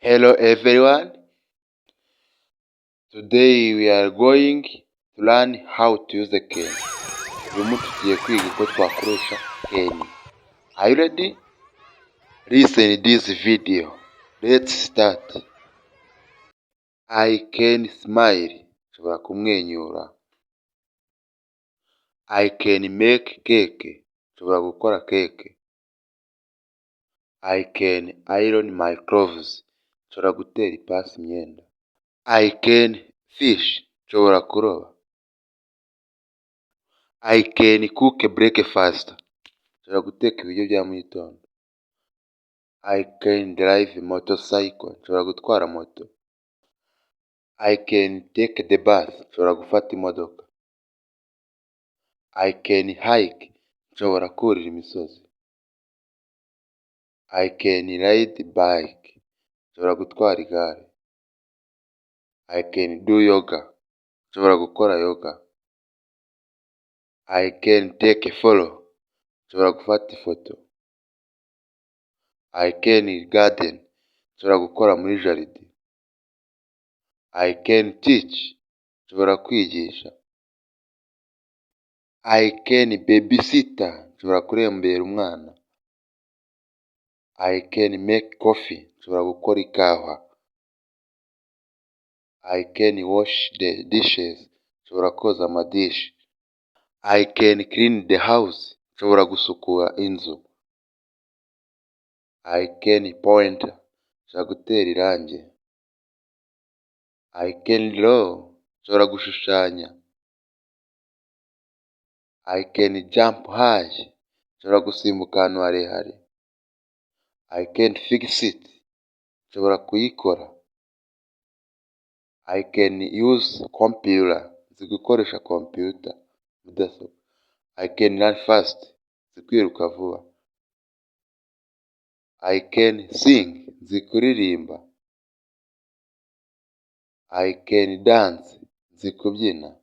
Hello everyone. Today we are going to learn how to use the cane. Uyu munsi tugiye kwiga uko twakoresha cane. Are you ready? Listen this video. Let's start. I can smile. Nshobora kumwenyura. I can make cake. Nshobora gukora cake. I can iron my clothes. Nshobora gutera ipasi imyenda. I can fish. Nshobora kuroba. I can cook breakfast. Nshobora guteka ibiryo bya mu gitondo. I can drive motorcycle. Nshobora gutwara moto. I can take the bus. Nshobora gufata imodoka. I can hike. Nshobora kurira imisozi. I can ride bike. Nshobora gutwara igare. I can do yoga. Nshobora gukora yoga. I can take a photo. Nshobora gufata ifoto. I can garden. Nshobora gukora muri jaride. I can teach. Nshobora kwigisha. I can babysitter. Nshobora kurembera umwana. I can make coffee. Nshobora gukora ikawa. I can wash the dishes. Nshobora koza amadishi. I can clean the house. Nshobora gusukura inzu. I can paint. Nshobora gutera irangi. I can draw. Nshobora gushushanya. I can jump high. Nshobora gusimbuka ahantu harehare. I can fix it. Nshobora kuyikora. I can use computer. Nzi gukoresha computer. Mudasobwa. I can run fast. Nzi kwiruka vuba. I can sing. Nzi kuririmba. I can dance. Nzi kubyina.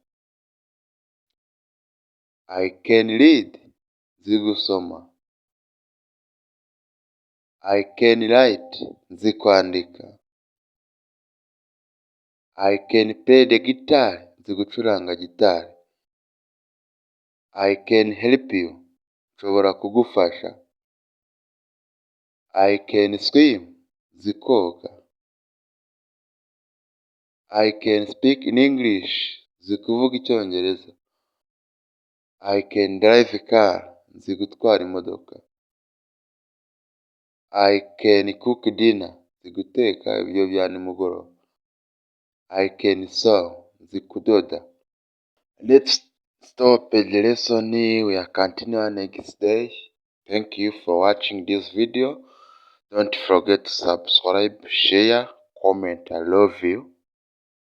I can read. Nzi gusoma. I can write. Nzi kwandika. I can play the guitar. Nzi gucuranga gitari. I can help you. Nshobora kugufasha. I can swim. Nzi koga. I can speak in English. Nzi kuvuga icyongereza. I can drive a car. Nzi gutwara imodoka. I can cook dinner. Nzi guteka ibiryo bya nimugoroba. I can sew. Nzi kudoda. Let's stop the lesson. We are continuing next day. Thank you for watching this video. Don't forget to subscribe, share, comment. I love you.